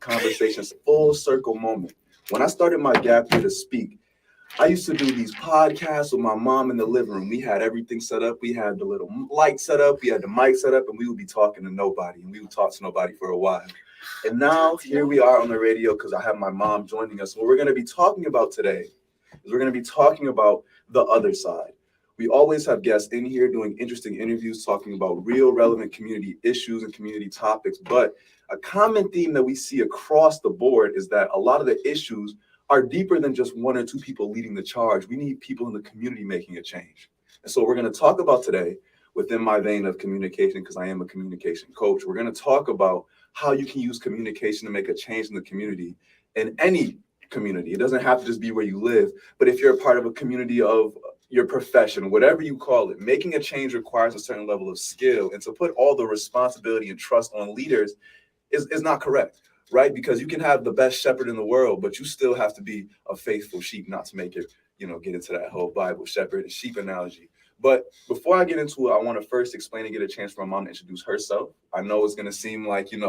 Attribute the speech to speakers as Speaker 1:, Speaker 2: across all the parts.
Speaker 1: conversations, full circle moment. When I started my gap year to speak, I used to do these podcasts with my mom in the living room. We had everything set up. We had the little light set up. We had the mic set up, and we would be talking to nobody. And we would talk to nobody for a while. And now here we are on the radio because I have my mom joining us. What we're going to be talking about today is we're going to be talking about the other side. We always have guests in here doing interesting interviews, talking about real relevant community issues and community topics. But a common theme that we see across the board is that a lot of the issues are deeper than just one or two people leading the charge. We need people in the community making a change. And so we're going to talk about today, within my vein of communication, because I am a communication coach, we're going to talk about how you can use communication to make a change in the community, in any community. It doesn't have to just be where you live, but if you're a part of a community of your profession, whatever you call it, making a change requires a certain level of skill. And to put all the responsibility and trust on leaders is not correct. Right? Because you can have the best shepherd in the world, but you still have to be a faithful sheep, not to make it, get into that whole Bible shepherd and sheep analogy. But before I get into it, I want to first explain and get a chance for my mom to introduce herself. I know it's going to seem like, you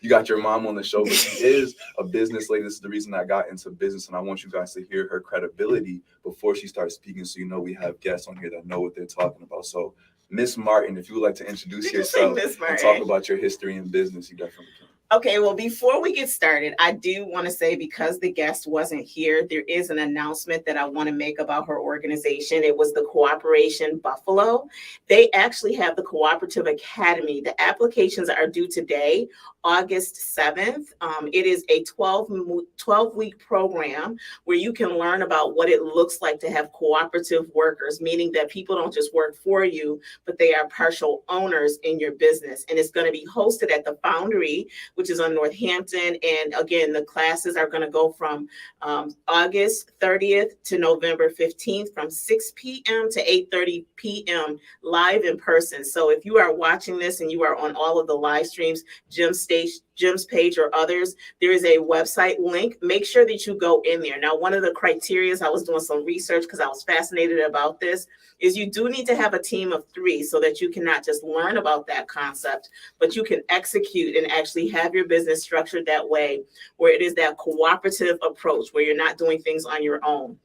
Speaker 1: got your mom on the show, but she is a business lady. This is the reason I got into business. And I want you guys to hear her credibility before she starts speaking. So, we have guests on here that know what they're talking about. So Miss Martin, if you would like to introduce yourself and talk about your history in business, you definitely can.
Speaker 2: Okay, well, before we get started, I do want to say, because the guest wasn't here, there is an announcement that I want to make about her organization. It was the Cooperation Buffalo. They actually have the Cooperative Academy. The applications are due today, August 7th. It is a 12-week program where you can learn about what it looks like to have cooperative workers, meaning that people don't just work for you, but they are partial owners in your business. And it's going to be hosted at the Foundry, which is on Northampton. And again, the classes are going to go from August 30th to November 15th from 6 p.m. to 8:30 p.m. live in person. So if you are watching this and you are on all of the live streams, Jim's page or others, there is a website link. Make sure that you go in there. Now, one of the criteria, I was doing some research because I was fascinated about this, is you do need to have a team of 3 so that you can not just learn about that concept, but you can execute and actually have your business structured that way, where it is that cooperative approach, where you're not doing things on your own.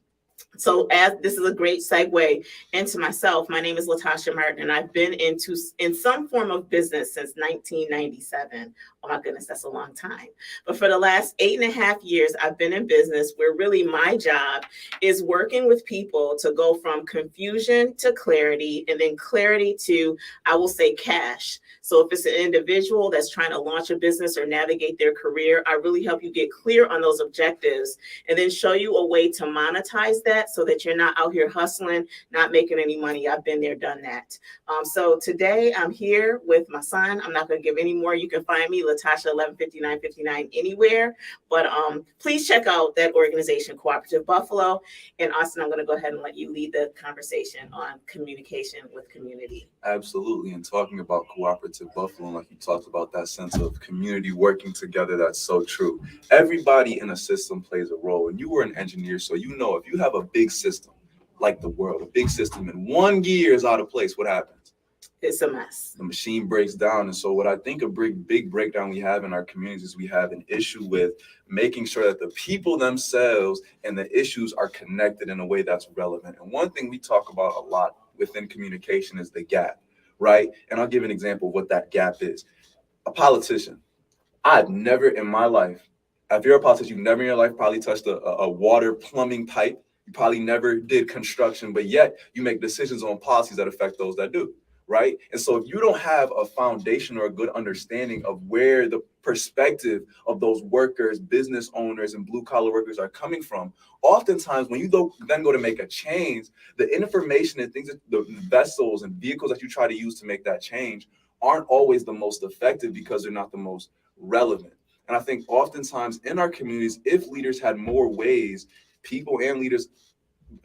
Speaker 2: So as this is a great segue into myself, my name is Latasha Martin, and I've been in some form of business since 1997. Oh my goodness, that's a long time. But for the last 8.5 years, I've been in business where really my job is working with people to go from confusion to clarity, and then clarity to, I will say, cash. So if it's an individual that's trying to launch a business or navigate their career, I really help you get clear on those objectives and then show you a way to monetize that so that you're not out here hustling, not making any money. I've been there, done that. So today I'm here with my son. I'm not going to give any more. You can find me, Latasha 115959 anywhere. But please check out that organization, Cooperative Buffalo. And Austin, I'm going to go ahead and let you lead the conversation on communication with community.
Speaker 1: Absolutely. And talking about Cooperative Buffalo, like you talked about that sense of community working together, that's so true. Everybody in a system plays a role. And you were an engineer, so if you have a big system like the world, a big system, and one gear is out of place, what happens?
Speaker 2: It's a mess.
Speaker 1: The machine breaks down. And so what I think a big breakdown we have in our communities is we have an issue with making sure that the people themselves and the issues are connected in a way that's relevant. And one thing we talk about a lot within communication is the gap, right? And I'll give an example of what that gap is. A politician. I've never in my life, if you're a politician, you've never in your life probably touched a water plumbing pipe. You probably never did construction, but yet you make decisions on policies that affect those that do, right? And so if you don't have a foundation or a good understanding of where the perspective of those workers, business owners, and blue collar workers are coming from, oftentimes when you then go to make a change, the information and things, the vessels and vehicles that you try to use to make that change aren't always the most effective because they're not the most relevant. And I think oftentimes in our communities, if leaders had more ways, people and leaders,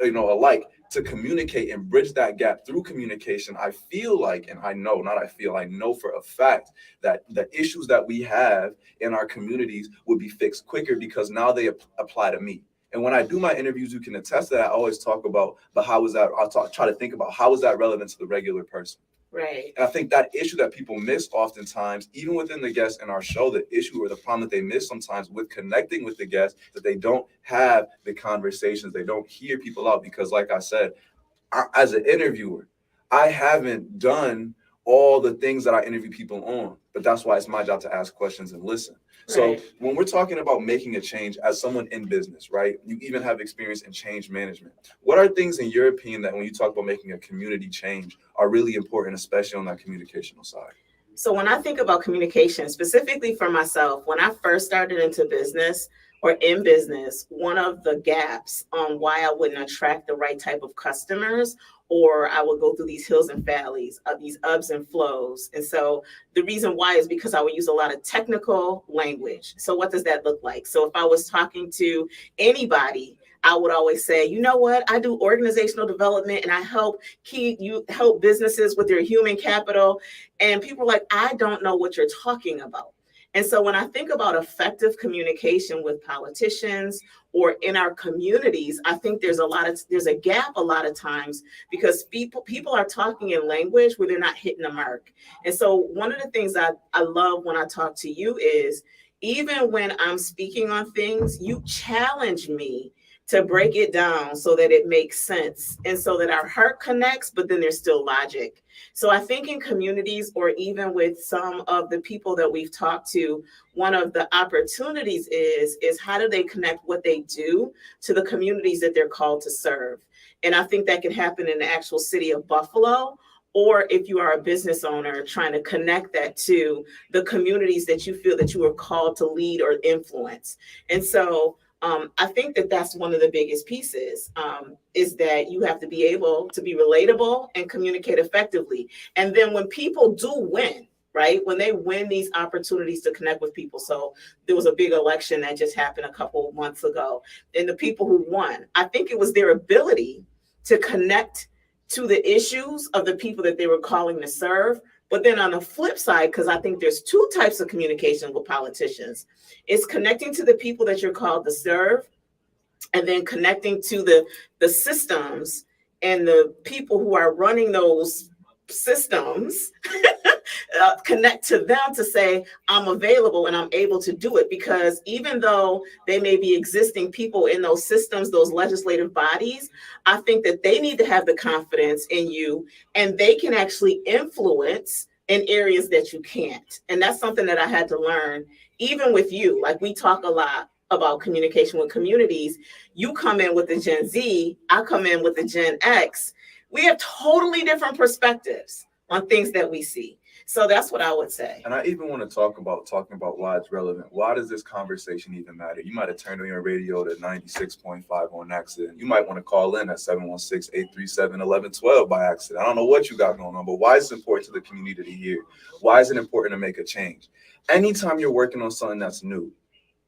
Speaker 1: alike, to communicate and bridge that gap through communication, I feel like, and I know for a fact that the issues that we have in our communities would be fixed quicker because now they apply to me. And when I do my interviews, you can attest that I always talk about, but how is that? Try to think about how is that relevant to the regular person.
Speaker 2: Right.
Speaker 1: And I think that issue that people miss oftentimes, even within the guests in our show, the issue or the problem that they miss sometimes with connecting with the guests, that they don't have the conversations, they don't hear people out. Because like I said, as an interviewer, I haven't done all the things that I interview people on, but that's why it's my job to ask questions and listen. So
Speaker 2: Right.
Speaker 1: when we're talking about making a change as someone in business, right? You even have experience in change management. What are things in your opinion that when you talk about making a community change are really important, especially on that communicational side?
Speaker 2: So when I think about communication, specifically for myself, when I first started into business or in business, one of the gaps on why I wouldn't attract the right type of customers, or I would go through these hills and valleys, these ebbs and flows. And so the reason why is because I would use a lot of technical language. So what does that look like? So if I was talking to anybody, I would always say, you know what, I do organizational development and I help businesses with their human capital. And people are like, I don't know what you're talking about. And so when I think about effective communication with politicians or in our communities, I think there's a gap a lot of times because people are talking in language where they're not hitting the mark. And so one of the things I love when I talk to you is even when I'm speaking on things, you challenge me to break it down so that it makes sense and so that our heart connects, but then there's still logic. So I think in communities or even with some of the people that we've talked to, one of the opportunities is how do they connect what they do to the communities that they're called to serve? And I think that can happen in the actual city of Buffalo, or if you are a business owner trying to connect that to the communities that you feel that you are called to lead or influence. And so I think that that's one of the biggest pieces is that you have to be able to be relatable and communicate effectively. And then when people do win, right, when they win these opportunities to connect with people. So there was a big election that just happened a couple of months ago. And the people who won, I think it was their ability to connect to the issues of the people that they were calling to serve. But then on the flip side, because I think there's two types of communication with politicians, it's connecting to the people that you're called to serve, and then connecting to the systems and the people who are running those systems, connect to them to say, I'm available and I'm able to do it. Because even though they may be existing people in those systems, those legislative bodies, I think that they need to have the confidence in you and they can actually influence in areas that you can't. And that's something that I had to learn, even with you. Like we talk a lot about communication with communities. You come in with the Gen Z, I come in with the Gen X. We have totally different perspectives on things that we see. So that's what I would say.
Speaker 1: And I even want to talking about why it's relevant. Why does this conversation even matter? You might have turned on your radio to 96.5 on accident. You might want to call in at 716-837-1112 by accident. I don't know what you got going on, but why is it important to the community to hear? Why is it important to make a change? Anytime you're working on something that's new,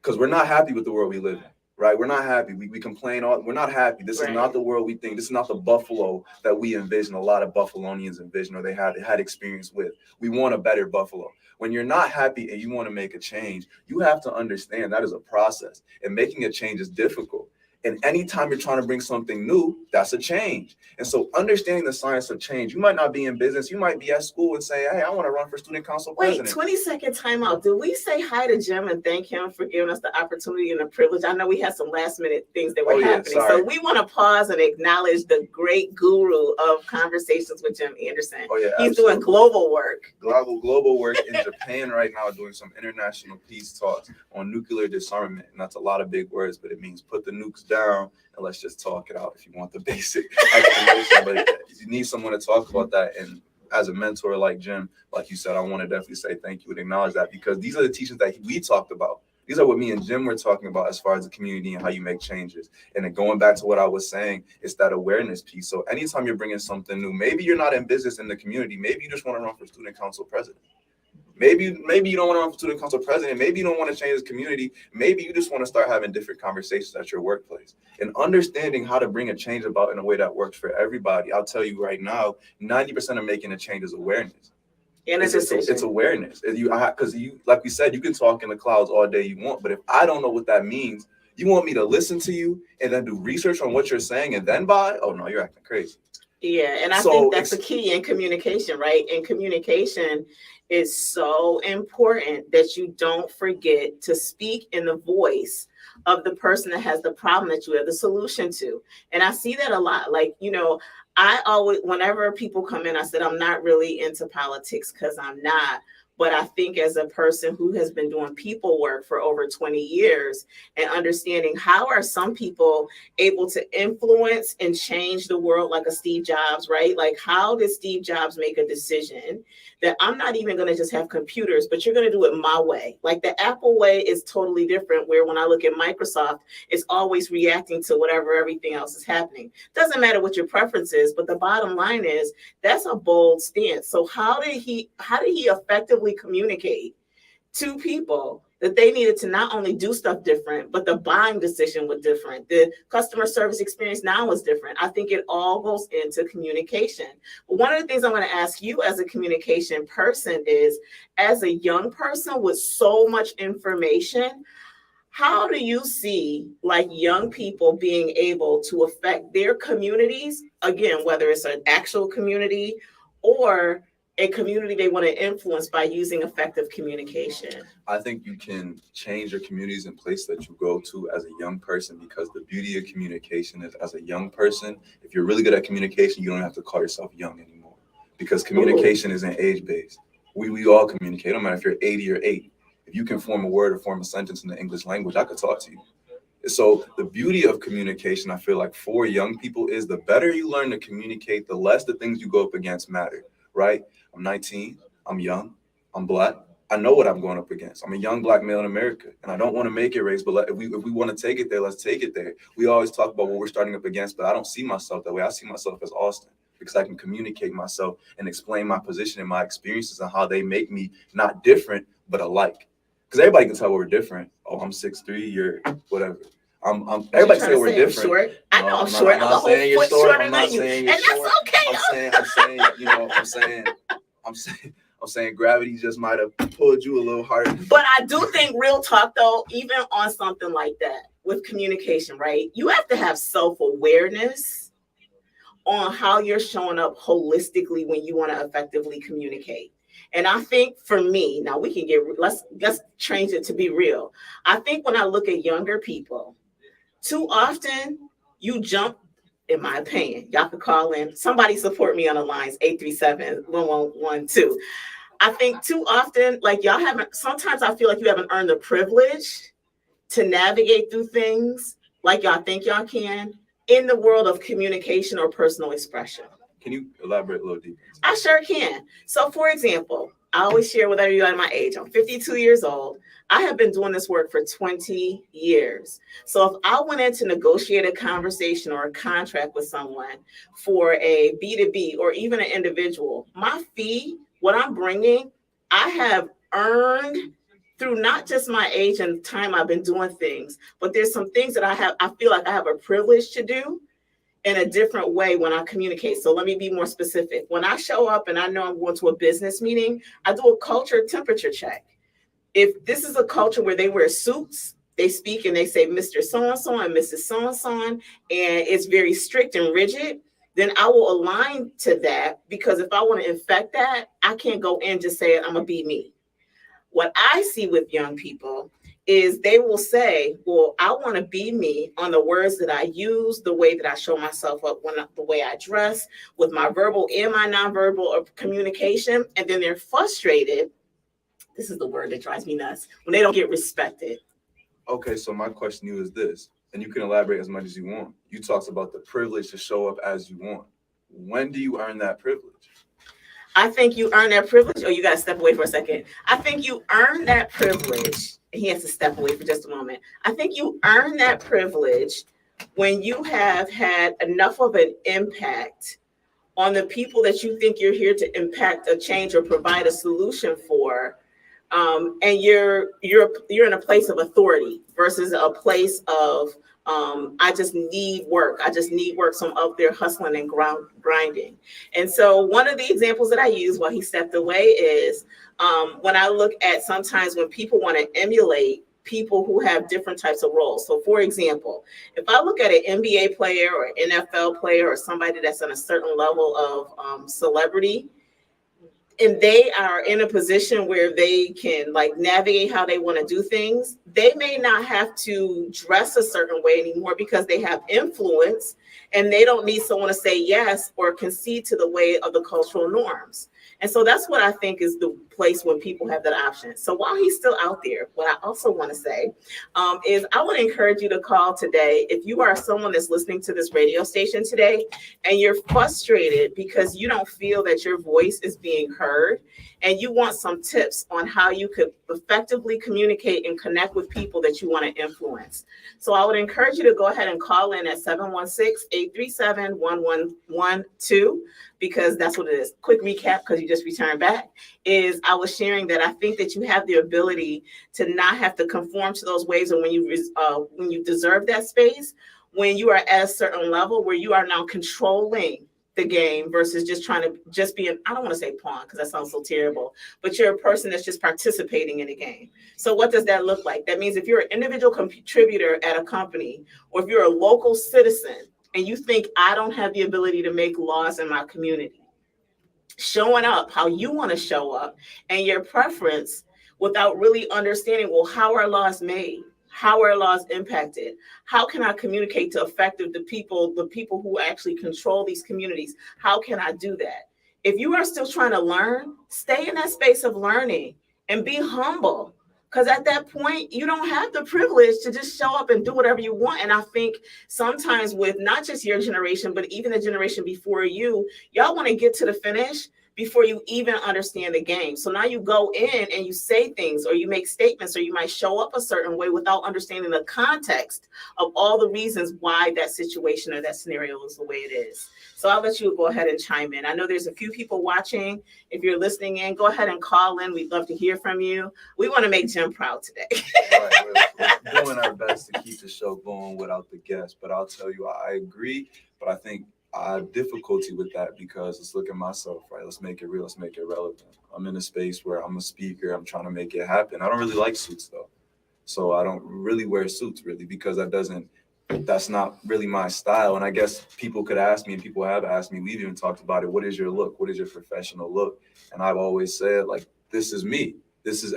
Speaker 1: because we're not happy with the world we live in. Right? We're not happy. We complain. We're not happy. This is not the world we think. This is not the Buffalo that we envision. A lot of Buffalonians envision or they had experience with. We want a better Buffalo. When you're not happy and you want to make a change, you have to understand that is a process. And making a change is difficult. And anytime you're trying to bring something new, that's a change. And so understanding the science of change, you might not be in business. You might be at school and say, hey, I want to run for student council president.
Speaker 2: Wait, 20-second timeout. Did we say hi to Jim and thank him for giving us the opportunity and the privilege? I know we had some last minute things that were happening. So we want to pause and acknowledge the great guru of conversations with Jim Anderson.
Speaker 1: Oh, yeah,
Speaker 2: he's doing global work.
Speaker 1: Global work in Japan right now, doing some international peace talks on nuclear disarmament. And that's a lot of big words, but it means put the nukes down and let's just talk it out if you want the basic explanation. But you need someone to talk about that. And as a mentor like Jim, like you said, I want to definitely say thank you and acknowledge that, because these are the teachings that we talked about. These are what me and Jim were talking about as far as the community and how you make changes. And then going back to what I was saying, it's that awareness piece. So anytime you're bringing something new, maybe you're not in business in the community. Maybe you just want to run for student council president. Maybe you don't want to run for student council president. Maybe you don't want to change the community. Maybe you just want to start having different conversations at your workplace. And understanding how to bring a change about in a way that works for everybody. I'll tell you right now, 90% of making a change is awareness.
Speaker 2: And
Speaker 1: it's awareness. Because you, like we said, you can talk in the clouds all day you want, but if I don't know what that means, you want me to listen to you and then do research on what you're saying and then buy? Oh no, you're acting crazy.
Speaker 2: Yeah, and I
Speaker 1: So
Speaker 2: think that's the key in communication, right? And communication is so important that you don't forget to speak in the voice of the person that has the problem that you have the solution to. And I see that a lot. Like, I always, whenever people come in, I said, I'm not really into politics because I'm not. But I think as a person who has been doing people work for over 20 years and understanding how are some people able to influence and change the world like a Steve Jobs, right? Like, how did Steve Jobs make a decision that I'm not even going to just have computers, but you're going to do it my way? Like, the Apple way is totally different, where when I look at Microsoft, it's always reacting to whatever everything else is happening. Doesn't matter what your preference is, but the bottom line is that's a bold stance. So how did he effectively communicate to people that they needed to not only do stuff different, but the buying decision was different. The customer service experience now was different. I think it all goes into communication. But one of the things I'm going to ask you as a communication person is, as a young person with so much information, how do you see like young people being able to affect their communities? Again, whether it's an actual community or a community they want to influence by using effective communication.
Speaker 1: I think you can change your communities and places that you go to as a young person, because the beauty of communication is, as a young person, if you're really good at communication, you don't have to call yourself young anymore, because communication isn't age-based. We all communicate, no matter if you're 80 or 8. If you can form a word or form a sentence in the English language, I could talk to you. So the beauty of communication, I feel like, for young people is the better you learn to communicate, the less the things you go up against matter, right? I'm 19, I'm young, I'm Black. I know what I'm going up against. I'm a young Black male in America, and I don't want to make it race, but if we want to take it there, let's take it there. We always talk about what we're starting up against, but I don't see myself that way. I see myself as Austin, because I can communicate myself and explain my position and my experiences and how they make me not different, but alike. Because everybody can tell we're different. Oh, I'm 6'3", you're whatever. Everybody say we're different.
Speaker 2: Short. I know I'm
Speaker 1: short.
Speaker 2: I'm a whole foot shorter than you, and that's okay.
Speaker 1: I'm saying gravity just might have pulled you a little harder.
Speaker 2: But I do think, real talk though, even on something like that with communication, right? You have to have self-awareness on how you're showing up holistically when you want to effectively communicate. And I think for me, now we can let's change it to be real. I think when I look at younger people, too often you jump, in my opinion, y'all could call in. Somebody support me on the lines, 837-1112. I think too often, like, y'all haven't, sometimes I feel like you haven't earned the privilege to navigate through things like y'all think y'all can in the world of communication or personal expression.
Speaker 1: Can you elaborate a little deeper?
Speaker 2: I sure can. So, for example, I always share with everybody my age. I'm 52 years old. I have been doing this work for 20 years. So if I went in to negotiate a conversation or a contract with someone for a B2B or even an individual, my fee, what I'm bringing, I have earned through not just my age and time I've been doing things, but there's some things that I feel like I have a privilege to do in a different way when I communicate. So let me be more specific. When I show up and I know I'm going to a business meeting, I do a culture temperature check. If this is a culture where they wear suits, they speak and they say Mr. So-and-so and Mrs. So-and-so, and it's very strict and rigid, then I will align to that, because if I want to infect that, I can't go in just say, I'm going to be me. What I see with young people is they will say, well, I want to be me on the words that I use, the way that I show myself up, the way I dress, with my verbal and my nonverbal communication. And then they're frustrated. This is the word that drives me nuts, when they don't get respected.
Speaker 1: Okay, so my question to you is this, and you can elaborate as much as you want. You talked about the privilege to show up as you want. When do you earn that privilege?
Speaker 2: I think you earn that privilege. Oh, you got to step away for a second. I think you earn that privilege. He has to step away for just a moment. I think you earn that privilege when you have had enough of an impact on the people that you think you're here to impact a change or provide a solution for. And you're in a place of authority versus a place of I just need work. So I'm up there hustling and grinding. And so one of the examples that I use while he stepped away is when I look at sometimes when people want to emulate people who have different types of roles. So for example, if I look at an NBA player or NFL player or somebody that's on a certain level of celebrity, and they are in a position where they can like navigate how they want to do things, they may not have to dress a certain way anymore because they have influence and they don't need someone to say yes or concede to the way of the cultural norms. And so that's what I think is the place when people have that option. So while he's still out there, what I also want to say is I want to encourage you to call today. If you are someone that's listening to this radio station today and you're frustrated because you don't feel that your voice is being heard and you want some tips on how you could effectively communicate and connect with people that you want to influence. So I would encourage you to go ahead and call in at 716-837-1112 because that's what it is. Quick recap, because you just returned back, is I was sharing that I think that you have the ability to not have to conform to those ways, or when you deserve that space, when you are at a certain level where you are now controlling the game versus just trying to just be an, I don't want to say pawn because that sounds so terrible, but you're a person that's just participating in the game. So what does that look like? That means if you're an individual contributor at a company, or if you're a local citizen and you think I don't have the ability to make laws in my community, showing up how you want to show up and your preference without really understanding, well, how are laws made? How are laws impacted? How can I communicate to effective the people who actually control these communities? How can I do that? If you are still trying to learn, stay in that space of learning and be humble. Because at that point, you don't have the privilege to just show up and do whatever you want. And I think sometimes with not just your generation, but even the generation before you, y'all want to get to the finish before you even understand the game. So now you go in and you say things, or you make statements, or you might show up a certain way without understanding the context of all the reasons why that situation or that scenario is the way it is. So I'll let you go ahead and chime in. I know there's a few people watching. If you're listening in, go ahead and call in. We'd love to hear from you. We want to make Jim proud today.
Speaker 1: We're doing our best to keep the show going without the guests, but I'll tell you, I agree, but I think I have difficulty with that because let's look at myself, right? Let's make it real. Let's make it relevant. I'm in a space where I'm a speaker. I'm trying to make it happen. I don't really like suits though. So I don't really wear suits really because that's not really my style. And I guess people could ask me, and people have asked me, we've even talked about it. What is your look? What is your professional look? And I've always said, like, this is me.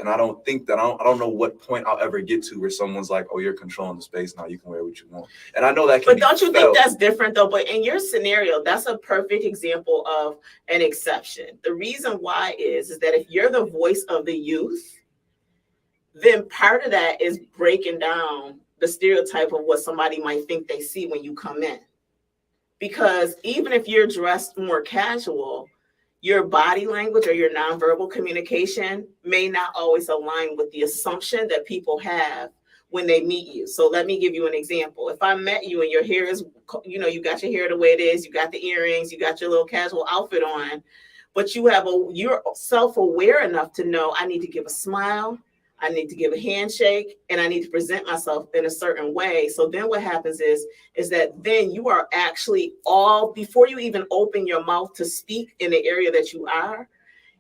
Speaker 1: And I don't think that I don't know what point I'll ever get to where someone's like, oh, you're controlling the space now, you can wear what you want. And I know that can
Speaker 2: But don't you think that's different though? But in your scenario, that's a perfect example of an exception. The reason why is that if you're the voice of the youth, then part of that is breaking down the stereotype of what somebody might think they see when you come in. Because even if you're dressed more casual, your body language or your nonverbal communication may not always align with the assumption that people have when they meet you. So let me give you an example. If I met you and your hair is, you got your hair the way it is, you got the earrings, you got your little casual outfit on, but you're self-aware enough to know I need to give a smile, I need to give a handshake, and I need to present myself in a certain way. So then what happens is that then you are actually before you even open your mouth to speak in the area that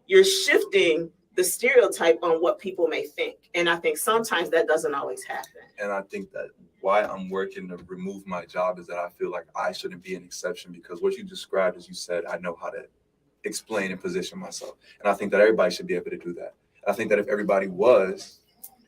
Speaker 2: you're shifting the stereotype on what people may think. And I think sometimes that doesn't always happen.
Speaker 1: And I think that why I'm working to remove my job is that I feel like I shouldn't be an exception, because what you described, as you said, I know how to explain and position myself. And I think that everybody should be able to do that. I think that if everybody was,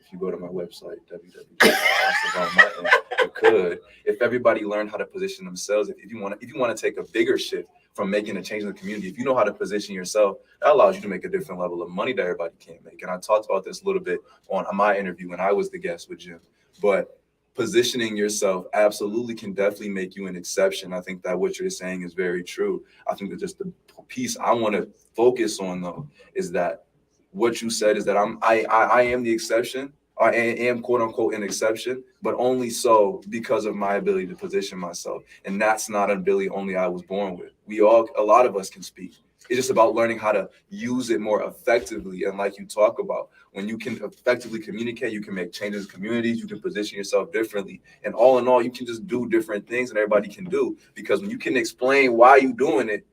Speaker 1: if you go to my website, www.martin, you could. If everybody learned how to position themselves, if you want to take a bigger shift from making a change in the community, if you know how to position yourself, that allows you to make a different level of money that everybody can't make. And I talked about this a little bit on my interview when I was the guest with Jim. But positioning yourself absolutely can definitely make you an exception. I think that what you're saying is very true. I think that just the piece I want to focus on though is that what you said is that I am the exception. I am quote unquote an exception, but only so because of my ability to position myself. And that's not an ability only I was born with. A lot of us can speak. It's just about learning how to use it more effectively. And like you talk about, when you can effectively communicate, you can make changes in communities, you can position yourself differently. And all in all, you can just do different things and everybody can do, because when you can explain why you're doing it,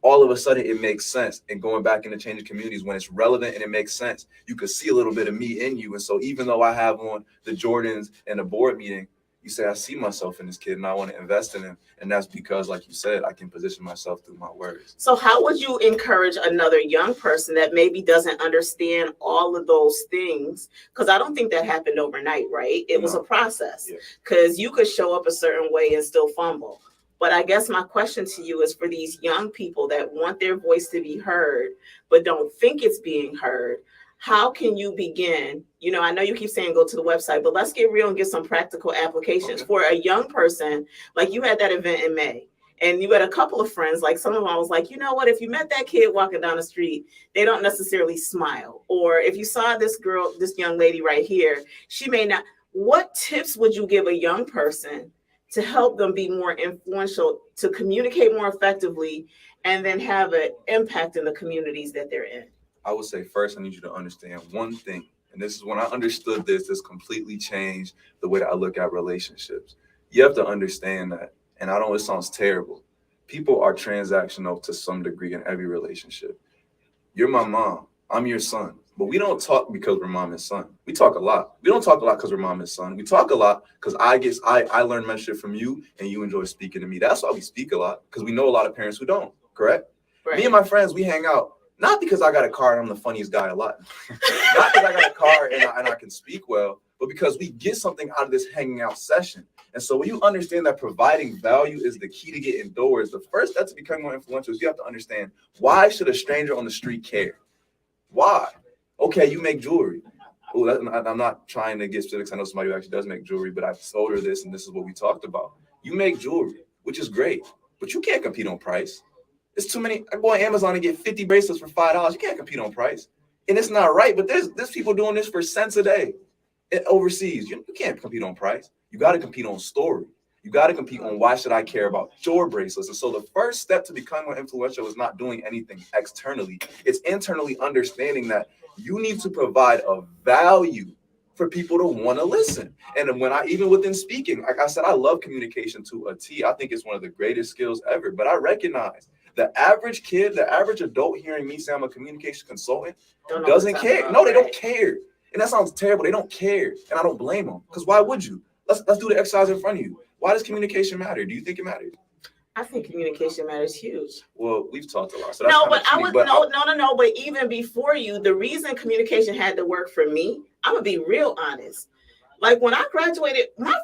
Speaker 1: all of a sudden it makes sense. And going back into changing communities when it's relevant and it makes sense, you could see a little bit of me in you. And so even though I have on the Jordans in a board meeting, you say, I see myself in this kid and I want to invest in him. And that's because, like you said, I can position myself through my words.
Speaker 2: So how would you encourage another young person that maybe doesn't understand all of those things? Because I don't think that happened overnight, right? It was a process, because you could show up a certain way and still fumble. But I guess my question to you is for these young people that want their voice to be heard, but don't think it's being heard. How can you begin? You know, I know you keep saying go to the website, but let's get real and get some practical applications. For a young person, like you had that event in May, and you had a couple of friends, like some of them, I was like, you know what, if you met that kid walking down the street, they don't necessarily smile. Or if you saw this girl, this young lady right here, she may not. What tips would you give a young person to help them be more influential, to communicate more effectively, and then have an impact in the communities that they're in?
Speaker 1: I would say first, I need you to understand one thing. And this is when I understood this completely changed the way that I look at relationships. You have to understand that, and I know it sounds terrible, people are transactional to some degree in every relationship. You're my mom, I'm your son. But we don't talk because we're mom and son. We talk a lot. We don't talk a lot because we're mom and son. We talk a lot because I learn mentorship from you and you enjoy speaking to me. That's why we speak a lot, because we know a lot of parents who don't, correct? Right. Me and my friends, we hang out, not because I got a car and I'm the funniest guy alive. Not because I got a car and I can speak well, but because we get something out of this hanging out session. And so when you understand that providing value is the key to get indoors, the first step to becoming more influential is you have to understand, why should a stranger on the street care? Why? Okay, you make jewelry. Ooh, I'm not trying to get specifics. I know somebody who actually does make jewelry, but I told her this, and this is what we talked about. You make jewelry, which is great, but you can't compete on price. It's too many. I go on Amazon and get 50 bracelets for $5. You can't compete on price. And it's not right, but there's people doing this for cents a day overseas. You can't compete on price. You got to compete on story. You got to compete on why should I care about your bracelets. And so the first step to becoming more influential is not doing anything externally. It's internally understanding that you need to provide a value for people to want to listen. And when even within speaking, like I said, I love communication to a T. I think it's one of the greatest skills ever. But I recognize the average kid, the average adult hearing me say I'm a communication consultant doesn't care. No, they don't care. And that sounds terrible. They don't care. And I don't blame them. Because why would you? Let's do the exercise in front of you. Why does communication matter? Do you think it matters?
Speaker 2: I think communication matters huge.
Speaker 1: Well, we've talked a lot. So
Speaker 2: no, but I would no. But even before you, the reason communication had to work for me, I'm gonna be real honest. Like when I graduated, my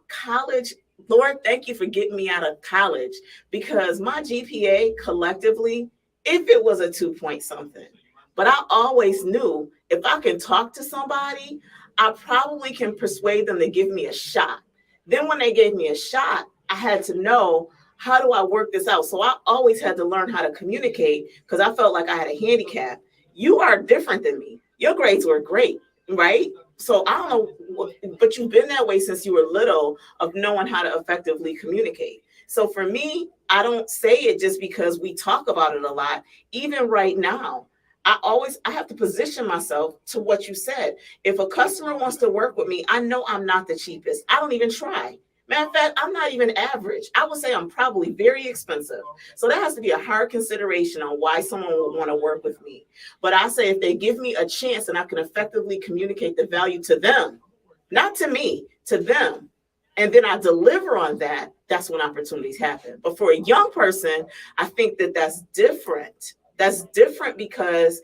Speaker 2: college, Lord, thank you for getting me out of college, because my GPA collectively, if it was a 2 point something, but I always knew if I can talk to somebody, I probably can persuade them to give me a shot. Then when they gave me a shot, I had to know, how do I work this out? So I always had to learn how to communicate, because I felt like I had a handicap. You are different than me. Your grades were great, right? So I don't know, but you've been that way since you were little, of knowing how to effectively communicate. So for me, I don't say it just because we talk about it a lot. Even right now, I have to position myself to what you said. If a customer wants to work with me, I know I'm not the cheapest. I don't even try. Matter of fact, I'm not even average. I would say I'm probably very expensive. So that has to be a hard consideration on why someone would want to work with me. But I say if they give me a chance and I can effectively communicate the value to them, not to me, to them, and then I deliver on that, that's when opportunities happen. But for a young person, I think that that's different. That's different because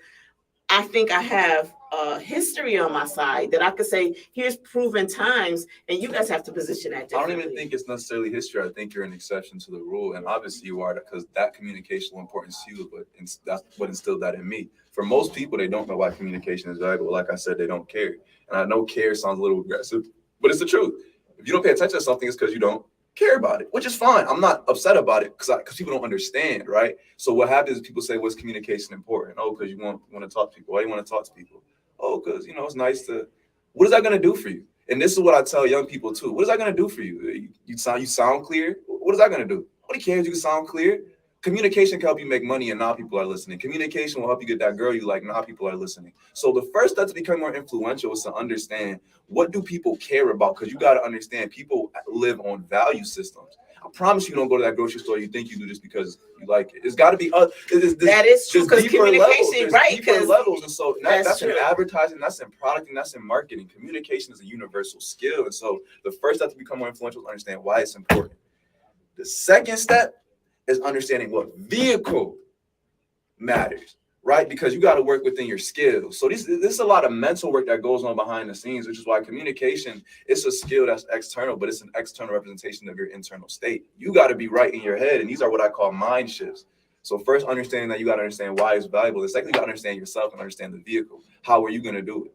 Speaker 2: I think I have a history on my side that I could say, here's proven times, and you guys have to position that differently.
Speaker 1: I don't even think it's necessarily history. I think you're an exception to the rule. And obviously you are, because that communication importance to you, but that's what instilled that in me. For most people, they don't know why communication is valuable. Like I said, they don't care. And I know care sounds a little aggressive, but it's the truth. If you don't pay attention to something, it's because you don't care about it, which is fine. I'm not upset about it because people don't understand, right? So what happens is people say, what's communication important? Oh, because you want to talk to people. Why do you want to talk to people? Oh, because, it's nice to, what is that going to do for you? And this is what I tell young people too. What is that going to do for you? You sound clear? What is that going to do? Nobody cares you can sound clear. Communication can help you make money, and now people are listening. Communication will help you get that girl you like, now people are listening. So the first step to become more influential is to understand, what do people care about? Because you got to understand, people live on value systems. I promise you don't go to that grocery store you think you do just because you like it. It's got to be
Speaker 2: that is true, because communication, right?
Speaker 1: Deeper levels, and so that's in
Speaker 2: true.
Speaker 1: advertising, that's in product, and that's in marketing. Communication is a universal skill, and so the first step to become more influential is understand why it's important. The second step is understanding what vehicle matters, right? Because you got to work within your skills. So this is a lot of mental work that goes on behind the scenes, which is why communication is a skill that's external, but it's an external representation of your internal state. You got to be right in your head, and these are what I call mind shifts. So first, understanding that you got to understand why it's valuable. The second, you got to understand yourself and understand the vehicle. How are you going to do it?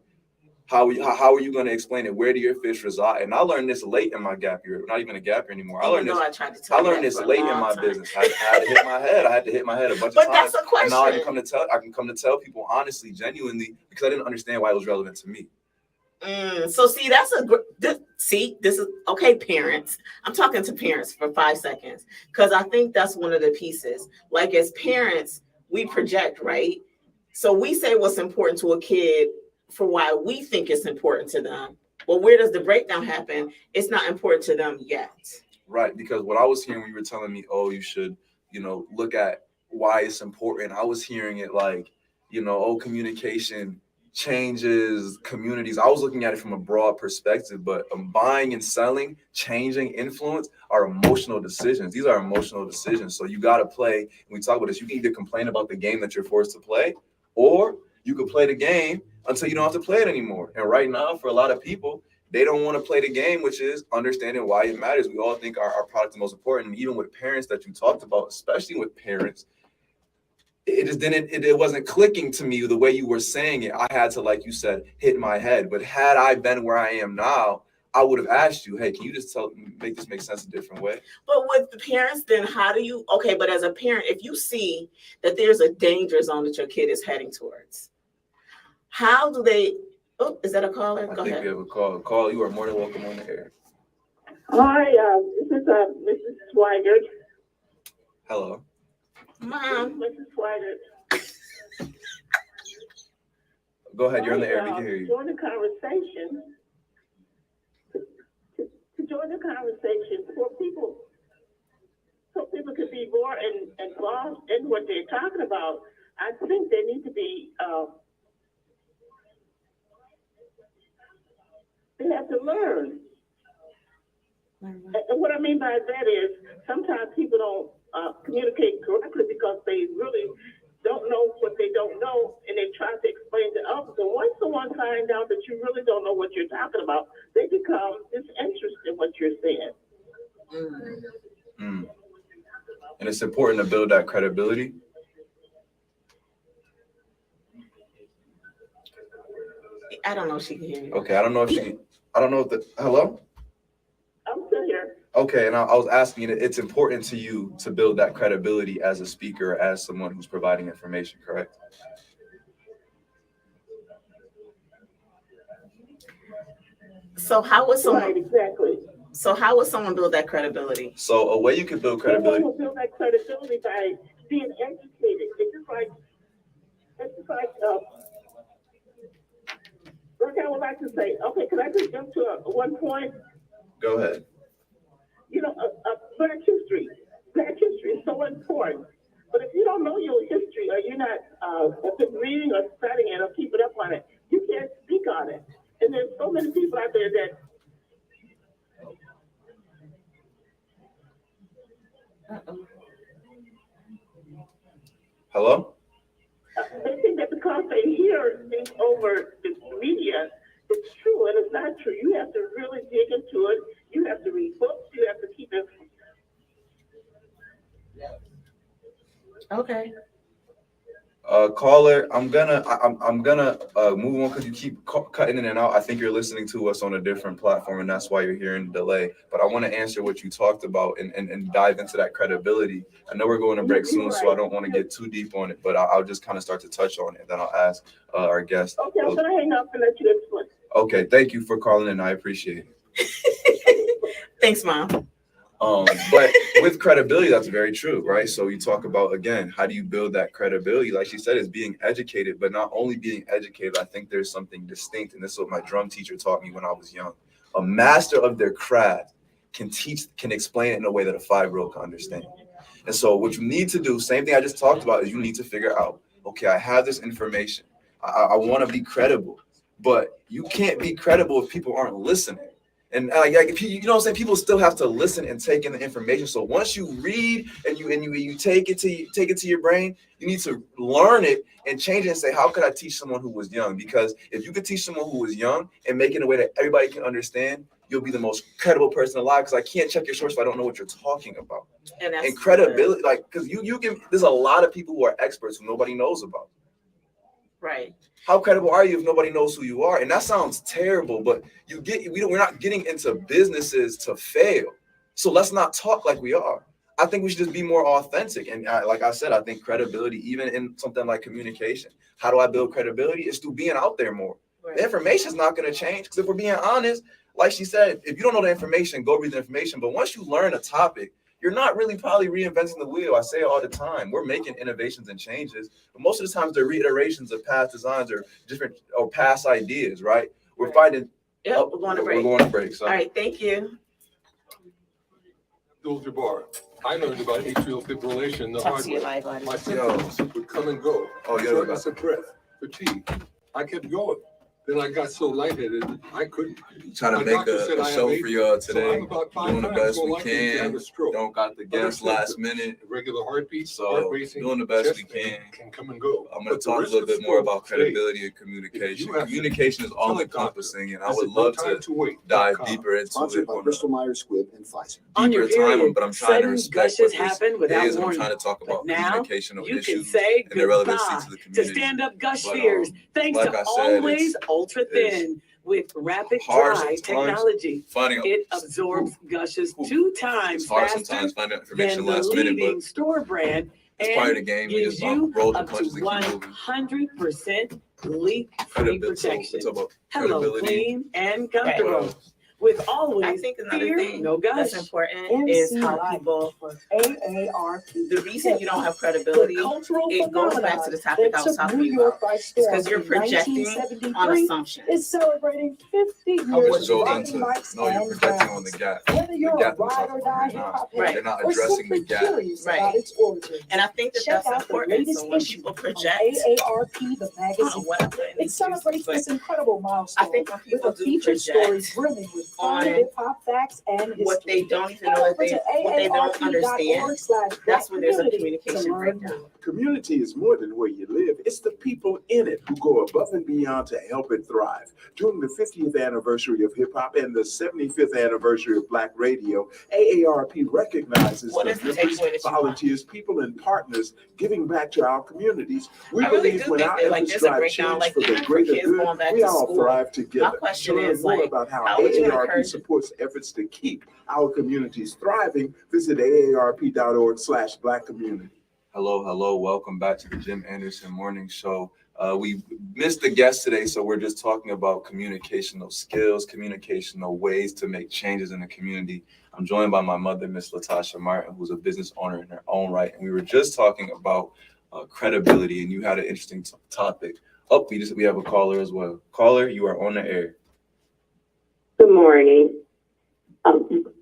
Speaker 1: How are you going to explain it? Where do your fish reside? And I learned this late in my gap year. Not even a gap year anymore. I learned this late in my business. I had to hit my head. I had to hit my head a bunch of times.
Speaker 2: But that's a question.
Speaker 1: And now I can come to tell people honestly, genuinely, because I didn't understand why it was relevant to me.
Speaker 2: So see, this is okay, parents. I'm talking to parents for 5 seconds, because I think that's one of the pieces. Like, as parents, we project, right? So we say what's important to a kid for why we think it's important to them. Well, where does the breakdown happen? It's not important to them yet.
Speaker 1: Right, because what I was hearing when you were telling me, oh, you should, look at why it's important. I was hearing it like, communication changes communities. I was looking at it from a broad perspective, but buying and selling, changing, influence are emotional decisions. These are emotional decisions. So you got to play. When we talk about this, you can either complain about the game that you're forced to play, or you could play the game until you don't have to play it anymore. And right now, for a lot of people, they don't want to play the game, which is understanding why it matters. We all think our product is most important. And even with parents that you talked about, especially with parents, it wasn't clicking to me the way you were saying it. I had to, like you said, hit my head. But had I been where I am now, I would have asked you, hey, can you just make this make sense a different way?
Speaker 2: But with the parents, then how do you, but as a parent, if you see that there's a danger zone that your kid is heading towards, how do they, is that a caller?
Speaker 1: Go ahead. We have a call. Call, you are more than welcome on the air.
Speaker 3: Hi, this is Mrs. Swigert.
Speaker 1: Hello.
Speaker 2: Mom.
Speaker 3: Mrs. Swigert.
Speaker 1: Go ahead, you're on the air, we can hear you.
Speaker 3: Join the conversation. To join the conversation so people can be more involved in what they're talking about. I think they need to be, they have to learn. And what I mean by that is sometimes people don't communicate correctly because they really don't know what they don't know, and they try to explain to others. And once someone finds out that you really don't know what you're talking about, they become disinterested in what you're saying.
Speaker 1: And it's important to build that credibility.
Speaker 2: I don't know if she can hear you.
Speaker 1: Okay, I don't know if hello?
Speaker 3: I'm still here.
Speaker 1: Okay, and I was asking you, it's important to you to build that credibility as a speaker, as someone who's providing information, correct?
Speaker 2: So how would someone
Speaker 3: Right, exactly.
Speaker 2: Build that credibility?
Speaker 1: So a way you could build credibility.
Speaker 3: Someone will build that credibility by being educated. It's just like what I would like to say. Okay, can I just jump to one point?
Speaker 1: Go ahead.
Speaker 3: Black history. Black history is so important. But if you don't know your history, or you're not reading or studying it or keeping up on it, you can't speak on it. And there's so many people out there that.
Speaker 1: Hello?
Speaker 3: They think that because they hear things over the media, it's true, and it's not true. You have to really dig into it. You have to read books. You have to keep it.
Speaker 2: Okay.
Speaker 1: Caller, I'm gonna move on because you keep cutting in and out. I think you're listening to us on a different platform, and that's why you're hearing the delay. But I want to answer what you talked about and dive into that credibility. I know we're going to break soon, so I don't want to get too deep on it, but I'll just kind of start to touch on it, and then I'll ask our guest.
Speaker 3: Okay, I'm gonna hang up and let you explain.
Speaker 1: Okay, thank you for calling in. I appreciate it.
Speaker 2: Thanks, Mom.
Speaker 1: But with credibility, that's very true, right? So you talk about, again, how do you build that credibility? Like she said, is being educated, but not only being educated, I think there's something distinct. And this is what my drum teacher taught me when I was young. A master of their craft can explain it in a way that a 5-year-old can understand. And so what you need to do, same thing I just talked about, is you need to figure out, okay, I have this information. I want to be credible, but you can't be credible if people aren't listening. And like if you know what I'm saying, people still have to listen and take in the information. So once you read and you take it to your brain, you need to learn it and change it and say, how could I teach someone who was young? Because if you could teach someone who was young and make it in a way that everybody can understand, you'll be the most credible person alive. Because I can't check your source if I don't know what you're talking about. And credibility, like, because you can. There's a lot of people who are experts who nobody knows about.
Speaker 2: Right.
Speaker 1: How credible are you if nobody knows who you are? And that sounds terrible, but we're not getting into businesses to fail. So let's not talk like we are. I think we should just be more authentic. And like I said, I think credibility, even in something like communication, how do I build credibility? It's through being out there more. Right. The information is not going to change, because if we're being honest, like she said, if you don't know the information, go read the information. But once you learn a topic, you're not really probably reinventing the wheel. I say it all the time. We're making innovations and changes, but most of the times they're reiterations of past designs or different or past ideas, right? We're finding.
Speaker 2: Yep, we're going to break.
Speaker 1: We're going to break. So.
Speaker 2: All right, thank you.
Speaker 4: Dr. Barr, I learned about atrial fibrillation the hard way. My symptoms would come and go. Shortness of breath, fatigue. I kept going. Then I got so lightheaded, I couldn't.
Speaker 1: Trying to make a show for y'all today. Doing the best we can. Don't got the guests last minute.
Speaker 4: Regular heartbeat,
Speaker 1: so doing the best we can
Speaker 4: come and go.
Speaker 1: I'm going to talk a little bit more about credibility and communication. Communication is all encompassing, and I would love to dive deeper into it on
Speaker 5: Bristol Myers Squibb and Pfizer.
Speaker 1: Deeper time, but I'm trying to respect what this is. I'm trying to talk about communication of issues and their relevancy to the community.
Speaker 6: To stand up gush fears, thanks to always ultra thin with rapid dry technology. It absorbs gushes 2 times faster than the leading store brand, and gives you up to 100% leak-free protection. Hello, clean and comfortable. With always
Speaker 2: I think another
Speaker 6: fear,
Speaker 2: thing
Speaker 6: no gush.
Speaker 2: that's important is how people, the reason you don't have credibility, it goes back to the topic I was talking about. It's because you're projecting on assumptions.
Speaker 5: It's celebrating 50 years
Speaker 1: of rocky mics and projecting on the gap.
Speaker 5: Whether you're a ride or die hip-hop head
Speaker 1: They're not
Speaker 5: or
Speaker 1: addressing the
Speaker 5: simply
Speaker 1: gap.
Speaker 5: curious about its origins.
Speaker 2: And I think that
Speaker 5: Check
Speaker 2: that's
Speaker 5: out the
Speaker 2: important.
Speaker 5: latest
Speaker 2: So when
Speaker 5: issue
Speaker 2: people
Speaker 5: of
Speaker 2: project,
Speaker 5: AARP, the magazine.
Speaker 2: what I'm putting
Speaker 5: It celebrates this incredible milestone
Speaker 2: I think when people
Speaker 5: with a
Speaker 2: do
Speaker 5: featured story
Speaker 2: project
Speaker 5: brimming with
Speaker 2: on
Speaker 5: fun hip-hop facts and history.
Speaker 2: what they don't even know, what they don't understand, that's where there's a communication breakdown.
Speaker 7: Community is more than where you live. It's the people in it who go above and beyond to help it thrive. During the 50th anniversary of hip hop and the 75th anniversary of Black radio, AARP recognizes the members, volunteers, people, and partners giving back to our communities. We believe when our efforts drive change for the greater good, we all thrive together.
Speaker 2: My question
Speaker 7: to learn
Speaker 2: is,
Speaker 7: more about how
Speaker 2: would you
Speaker 7: AARP
Speaker 2: encourage
Speaker 7: supports efforts to keep our communities thriving, visit aarp.org/blackcommunity.
Speaker 1: Hello. Welcome back to the Jim Anderson Morning Show. We missed the guest today, so we're just talking about communicational skills, communicational ways to make changes in the community. I'm joined by my mother, Miss Latasha Martin, who's a business owner in her own right. And we were just talking about credibility, and you had an interesting topic. We have a caller as well. Caller, you are on the air.
Speaker 3: Good morning.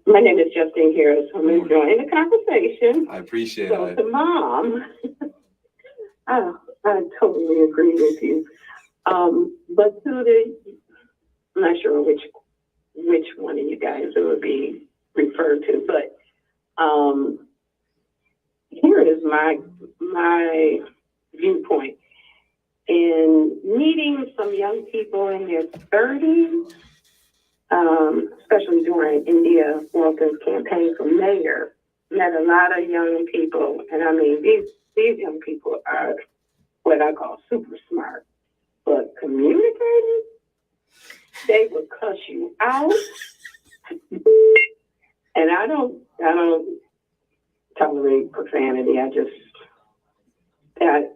Speaker 3: My name is Justine Harris. I'm enjoying the conversation.
Speaker 1: I appreciate
Speaker 3: so
Speaker 1: it.
Speaker 3: To Mom, I totally agree with you. But to I'm not sure which one of you guys it would be referred to, but here is my viewpoint. In meeting some young people in their 30s, especially during India Walton's campaign for mayor, met a lot of young people, and I mean these young people are what I call super smart, but communicating, they would cuss you out, and I don't tolerate profanity.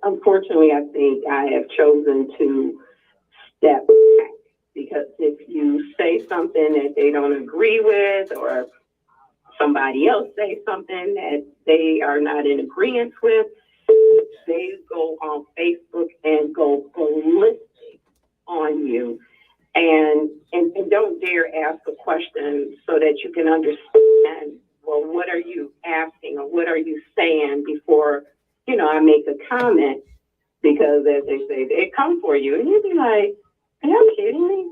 Speaker 3: Unfortunately, I think I have chosen to step back. Because if you say something that they don't agree with, or somebody else say something that they are not in agreement with, they go on Facebook and go ballistic on you. and don't dare ask a question so that you can understand, well, what are you asking or what are you saying before, I make a comment, because as they say, they come for you. And you'd be like, are you kidding me?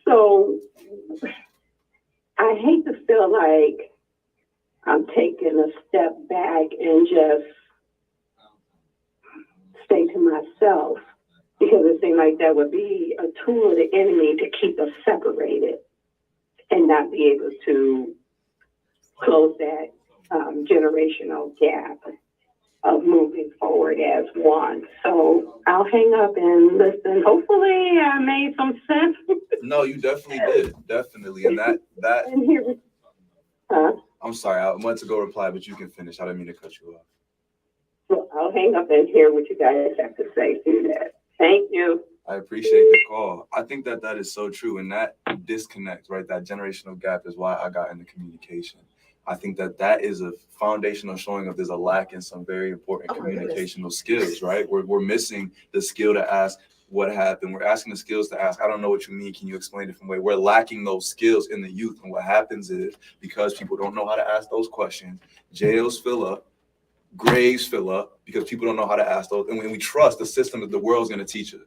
Speaker 3: So I hate to feel like I'm taking a step back and just stay to myself, because it seems like that would be a tool of the enemy to keep us separated and not be able to close that generational gap of moving forward as one. So I'll hang up and listen. Hopefully I made some sense.
Speaker 1: No, you definitely did. Definitely. And that
Speaker 3: And here,
Speaker 1: I'm sorry, I went to go reply, but you can finish. I didn't mean to cut you off.
Speaker 3: so I'll hang up and hear what you guys have to say through that. Thank you.
Speaker 1: I appreciate the call. I think that is so true. And that disconnect, right? That generational gap is why I got into communication. I think that is a foundational showing of there's a lack in some very important communicational skills, right? We're missing the skill to ask what happened. We're asking the skills to ask, I don't know what you mean. Can you explain a different way? We're lacking those skills in the youth. And what happens is, because people don't know how to ask those questions, jails fill up, graves fill up, because people don't know how to ask those. And when we trust the system that the world's going to teach us,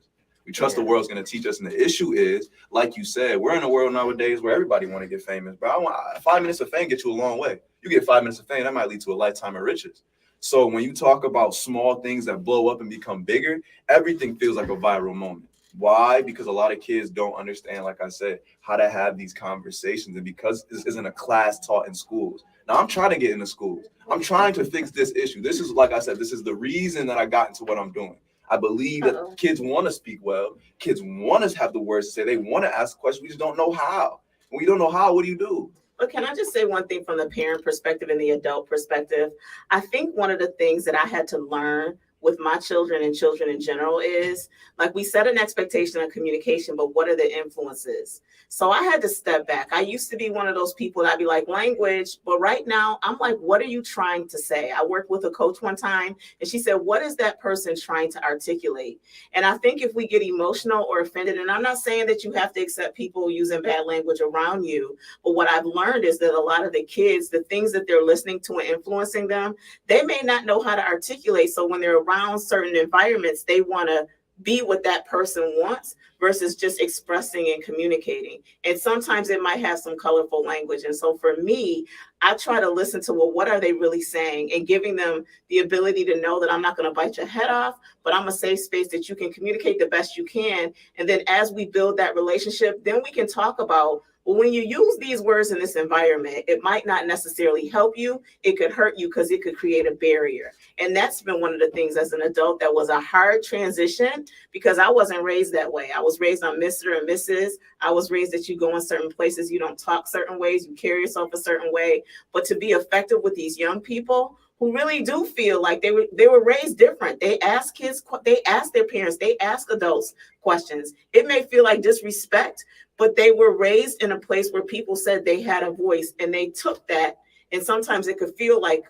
Speaker 1: we trust the world's going to teach us. And the issue is, like you said, we're in a world nowadays where everybody want to get famous. But 5 minutes of fame get you a long way. You get 5 minutes of fame, that might lead to a lifetime of riches. So when you talk about small things that blow up and become bigger, everything feels like a viral moment. Why? Because a lot of kids don't understand, like I said, how to have these conversations. And because this isn't a class taught in schools. Now, I'm trying to get into schools. I'm trying to fix this issue. This is, like I said, this is the reason that I got into what I'm doing. I believe that kids want to speak well. Kids want to have the words to say. They want to ask questions. We just don't know how. When you don't know how, what do you do?
Speaker 2: But can I just say one thing from the parent perspective and the adult perspective? I think one of the things that I had to learn with my children and children in general is, like, we set an expectation of communication, but what are the influences? So I had to step back. I used to be one of those people that I'd be like, language, but right now I'm like, what are you trying to say? I worked with a coach one time and she said, what is that person trying to articulate? And I think if we get emotional or offended, and I'm not saying that you have to accept people using bad language around you, but what I've learned is that a lot of the kids, the things that they're listening to and influencing them, they may not know how to articulate. So when they're around certain environments, they want to be what that person wants versus just expressing and communicating. And sometimes it might have some colorful language. And so for me, I try to listen to, well, what are they really saying, and giving them the ability to know that I'm not going to bite your head off, but I'm a safe space that you can communicate the best you can. And then as we build that relationship, then we can talk about, well, when you use these words in this environment, it might not necessarily help you. It could hurt you because it could create a barrier. And that's been one of the things as an adult that was a hard transition, because I wasn't raised that way. I was raised on Mr. and Mrs. I was raised that you go in certain places, you don't talk certain ways, you carry yourself a certain way. But to be effective with these young people who really do feel like they were raised different. They ask kids, they ask their parents, they ask adults questions. It may feel like disrespect, but they were raised in a place where people said they had a voice, and they took that. And sometimes it could feel like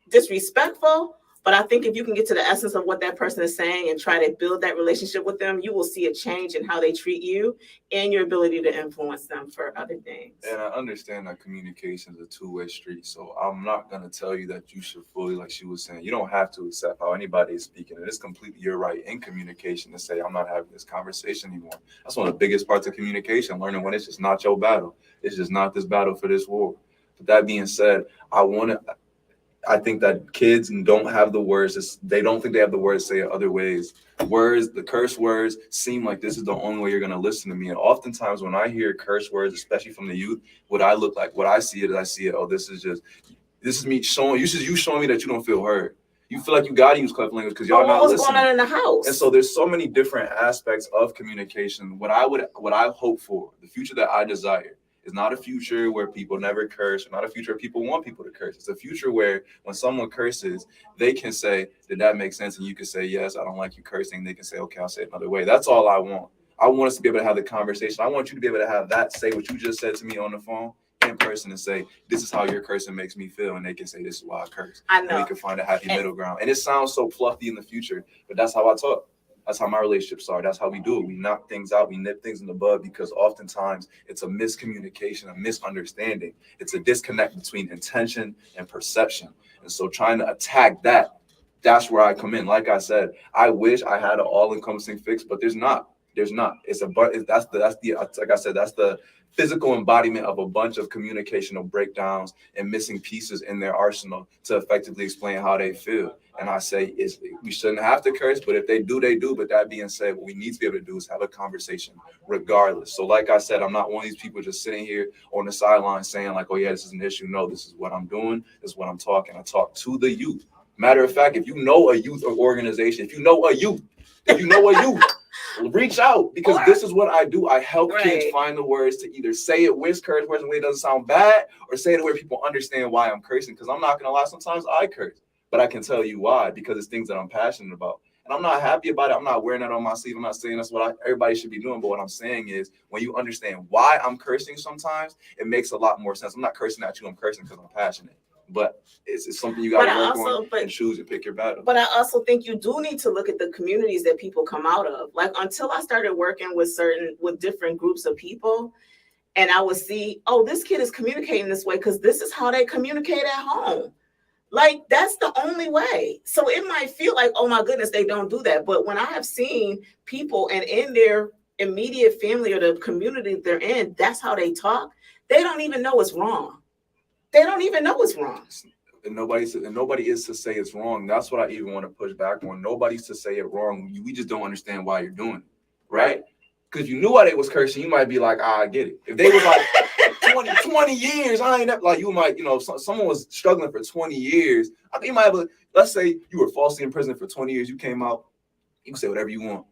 Speaker 2: disrespectful. But I think if you can get to the essence of what that person is saying and try to build that relationship with them, you will see a change in how they treat you and your ability to influence them for other things.
Speaker 1: And I understand that communication is a two-way street. So I'm not going to tell you that you should fully, like she was saying, you don't have to accept how anybody is speaking. And it's completely your right in communication to say, I'm not having this conversation anymore. That's one of the biggest parts of communication, learning when it's just not your battle. It's just not this battle for this war. But that being said, I think that kids don't have the words. They don't think they have the words to say it other ways. Words, the curse words, seem like this is the only way you're going to listen to me. And oftentimes when I hear curse words, especially from the youth, what I look like, what I see it, oh, this is me showing, you showing me that you don't feel heard. You feel like you got to use cleft language because y'all not listening.
Speaker 2: What's going on in the house?
Speaker 1: And so there's so many different aspects of communication. What I hope for, the future that I desire, is not a future where people never curse, or not a future where people want people to curse. It's a future where when someone curses, they can say, did that make sense? And you can say, yes, I don't like you cursing. They can say, okay, I'll say it another way. That's all I want. I want us to be able to have the conversation. I want you to be able to have that, say what you just said to me on the phone in person, and say, this is how your cursing makes me feel. And they can say, this is why I curse.
Speaker 2: I know.
Speaker 1: And we can find a happy middle ground. And it sounds so fluffy in the future, but that's how I talk. That's how my relationships are. That's how we do it. We knock things out. We nip things in the bud because oftentimes it's a miscommunication, a misunderstanding. It's a disconnect between intention and perception. And so trying to attack that, that's where I come in. Like I said, I wish I had an all-encompassing fix, but there's not. There's not. It's a but. That's the like I said, that's the physical embodiment of a bunch of communicational breakdowns and missing pieces in their arsenal to effectively explain how they feel. And I say we shouldn't have to curse, but if they do, they do. But that being said, what we need to be able to do is have a conversation regardless. So like I said, I'm not one of these people just sitting here on the sideline saying like, oh yeah, this is an issue. No, this is what I'm doing. This is what I'm talking. I talk to the youth. Matter of fact, if you know a youth organization, if you know a youth, reach out, because this is what I do. I help kids find the words to either say it with curse words in a way it doesn't sound bad, or say it where people understand why I'm cursing. Because I'm not gonna lie, sometimes I curse, but I can tell you why, because it's things that I'm passionate about. And I'm not happy about it. I'm not wearing that on my sleeve. I'm not saying that's what everybody should be doing. But what I'm saying is, when you understand why I'm cursing sometimes, it makes a lot more sense. I'm not cursing at you. I'm cursing because I'm passionate. But it's something you got to work on and choose and pick your battle.
Speaker 2: But I also think you do need to look at the communities that people come out of. Like, until I started working with different groups of people, and I would see, oh, this kid is communicating this way because this is how they communicate at home. Like, that's the only way. So it might feel like, oh my goodness, they don't do that. But when I have seen people and in their immediate family or the community they're in, that's how they talk, they don't even know it's wrong. They don't even know it's wrong.
Speaker 1: And nobody is to say it's wrong. That's what I even want to push back on. Nobody's to say it wrong. We just don't understand why you're doing it, right? Because you knew why they was cursing, you might be like, I get it. If they was like 20 years, I ain't like, you might, someone was struggling for 20 years. I think you might have, let's say you were falsely imprisoned for 20 years. You came out, you can say whatever you want.